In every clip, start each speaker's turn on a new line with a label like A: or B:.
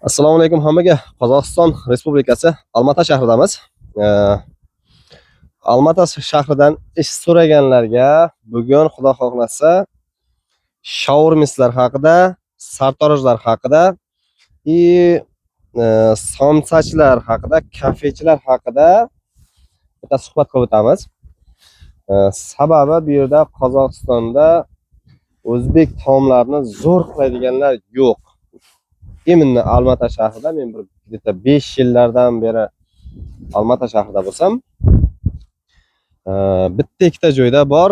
A: Assalomu alaykum hammaga. Qozog'iston Respublikasi Olmaota shahridamiz. Olmaota shahridan ish so'raganlarga bugun Xudo xohlasa shaurmislar haqida, sartaroshlar haqida somsachilar haqida, kafechilar haqida bitta suhbat qilib o'tamiz. Sababi bu yerda Qozog'istonda o'zbek taomlarini zo'r qiladiganlar yo'q. Именно Olmaota shahrida men bir 5 yillardan beri Olmaota shahrida bo'lsam, bitta ikkita joyda bor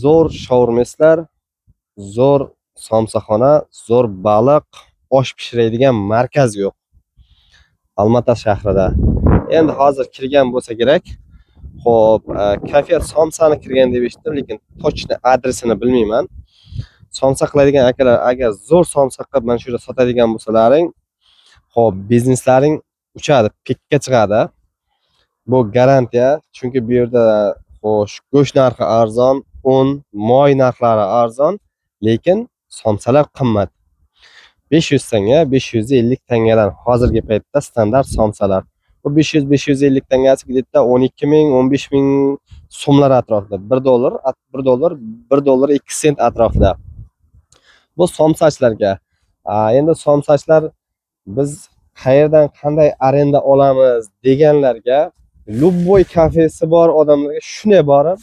A: zo'r shaurmeslar, zo'r somsaxona, zo'r baliq, osh pishiradigan markaz yo'q Olmaota shahrida. Endi hozir kirgan bo'lsa kerak. Xo'p, kafe somsani kirgan deb eshitdim, lekin точно adresini bilmayman. Somsa qiladigan akalar, agar zo'r somsa qilib mana shu yerda sotadigan bo'lsalaring, xo'p, bizneslaring uchadi, pikka chiqadi. Bu garantiya, chunki bu yerda xo'sh, go'sht narxi arzon, un, moy narxlari arzon, lekin somsalar qimmat. 500 tanga, 550 tangadan hozirgi paytda standart somsalar. Bu 500-550 tangasi где-то 12 ming, 15 ming so'mlar atrofida. 1 dollar, 1 dollar, 1 dollar 2 sent atrofida. Bu somsachilarga. Endi somsachilar biz qayerdan qanday arenda olamiz deganlarga, любой kafesi bor odamlarga shunday borib,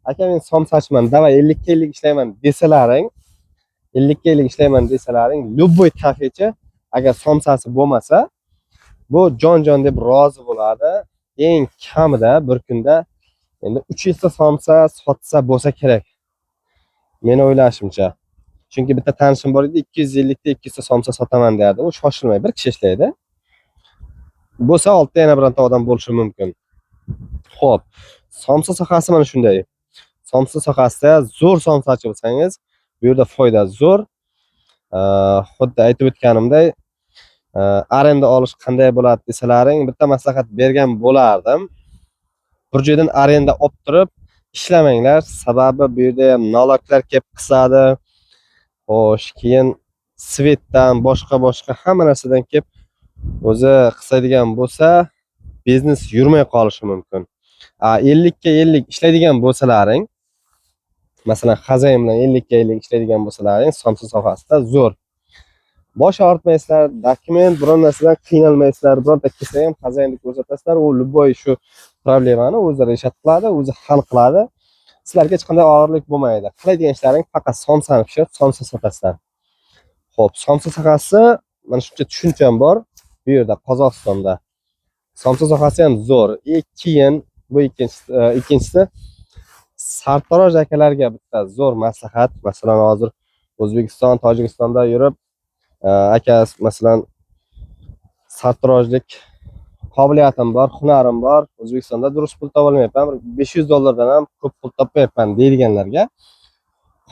A: aka men somsachiman, davay 50 ga 50 ishlayman desalaring, 50 ga 50 ishlayman desalaring, любой kafechi agar somsasi bo'lmasa, bu jon deb rozi bo'ladi. Eng kamida bir kunda endi 300 ta somsa sotsa bo'lsa kerak. Men o'ylashimcha. Chunki bitta tanishim bor edi, 250 ta 200 ta somsa sotaman derdi. U shoshilmay bir kishi ishlaydi. Bo'lsa oltda yana bironta odam bo'lishi mumkin. Xo'p, somsa sohasi mana shunday. Somsa sohasida zo'r somsachi bo'lsangiz, bu yerda foyda zo'r. Xuddi aytib o'tganimday, arenda olish qanday bo'ladi desalaring, bitta maslahat bergan bo'lardim. Bir joydan arenda olib turib ishlamanglar, sababi bu yerda ham налогlar kelib qisadi. Xo'sh, keyin svetdan boshqa hamma narsadan kelib o'zi qisadigan bo'lsa, biznes yurmay qolishi mumkin. 50 ga 50 ishlaydigan bo'lsalaring, masalan, xazayin bilan 50 ga 50 ishlaydigan bo'lsalaring, somsa sohasida zo'r. Bosh og'ritmaysizlar, dokument biron narsadan qiynalmaysizlar. Bironta kelsa ham xazayinni ko'rsatasizlar, u любой shu problemani o'zi reshat qiladi, o'zi hal qiladi. Sizlarga hech qanday og'irlik bo'lmaydi. Qiladigan ishlaring faqat somsani pishirib, somsa sotasizlar. Xo'p, somsa sohasi mana shuncha tushuncham bor bu yerda Qozog'istonda. Somsa sohasi ham zo'r. Keyin bu ikkinchisi sartarosh akalarga bitta zo'r maslahat. Masalan, hozir O'zbekiston, Tojikistonda yurib, aka masalan sartaroshlik qobiliyatim bor, hunarim bor, O'zbekistonda durust pul topa olmayapman, 500 dollardan ham ko'p pul topmayapman deydiganlarga,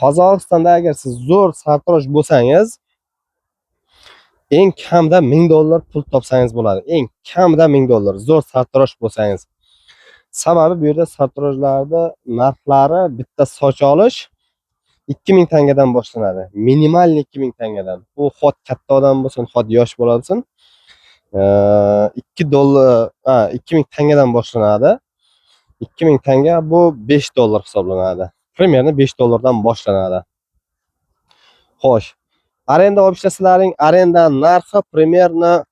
A: Qozog'istonda agar siz zo'r sartarosh bo'lsangiz, eng kamida 1000 dollar pul topsangiz bo'ladi. Eng kamida 1000 dollar zo'r sartarosh bo'lsangiz. Sababi bu yerda sartaroshlarda narxlari bitta soch olish 2000 tangadan boshlanadi. Minimal 2000 tangadan. Bu xot katta odam bo'lsin, xot yosh bo'lsin, 2 dollar, 2000 tangadan boshlanadi. 2000 tanga bu 5 dollar hisoblanadi. Примерно 5 dollardan boshlanadi. Xo'sh, arenda olib ishlasalaring, arenda narxi примерно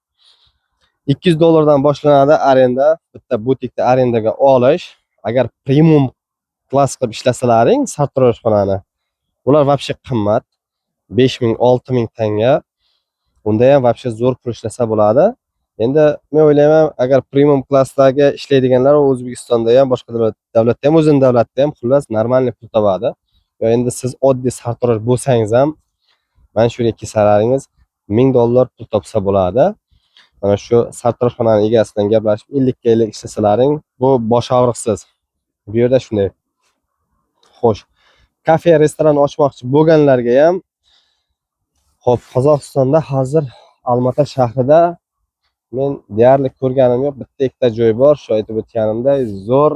A: 200 dollardan boshlanadi arenda. Bitta butikda arendaga olish, agar premium klass qilib ishlasalaring, sartaroshxonani, ular вообще qimmat. 5000, 6000 tanga. Unda ham вообще zo'r pul ishlasa bo'ladi. Endi men o'ylayman, agar premium klassdagi ishlaydiganlar O'zbekistonda ham, boshqa davlatda ham, o'zining davlatida ham xullas normalniy pul topadi. Yo endi siz oddiy sartarosh bo'lsangiz ham, mana shu yerga kelsalaringiz 1000 dollar pul topsa bo'ladi. Mana shu sartaroshxonaning egasi bilan gaplashib 50 ga 50 ishlasalaring, bu bosh og'riqsiz. Bu yerda shunday. Xo'sh, kafe, restoran ochmoqchi bo'lganlarga ham, xo'p, Qozog'istonda hozir Olmaota shahrida men deyarli ko'rganim yo'q, bitta ikkita joy bor. Shu aytib o'tganimday, zo'r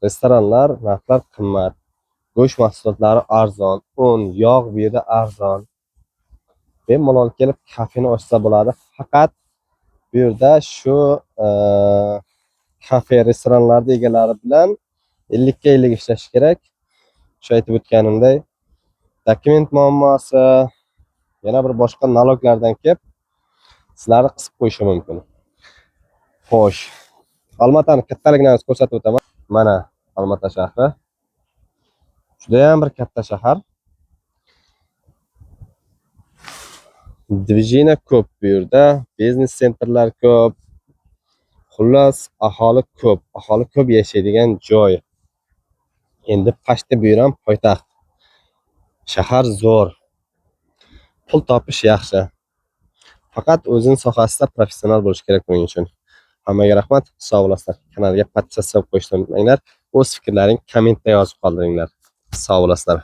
A: restoranlar, narxlar qimmat. Go'sht mahsulotlari arzon, un, yog' bu yerda arzon. bemalol kelib kafeni ochsa bo'ladi. Faqat bu yerda shu kafe restoranlarda egalari bilan 50 ga 50 ishlash kerak. Shu aytib o'tganimday dokument muammosi, yana bir boshqa naloglardan kelib sizlarni qisib qo'yishi mumkin. Xo'sh, Olmatani kattaligini ko'rsatib o'taman. Mana Olmata shahri. Juda ham bir katta shahar. Dvijina ko'p bu yerda, biznes sentrlar ko'p. Xullas, aholi ko'p yashaydigan joy. Endi pashta bu ham poytaxt. Shahar zo'r. Pul topish yaxshi. Faqat o'zing sohasida professional bo'lish kerak buning uchun. Hammaga rahmat, sog' bo'lasizlar. Kanalga podpisatsiya qo'yishni unutmanglar. O'z fikrlaring kommentda yozib qoldiringlar. Sog' bo'lasizlar.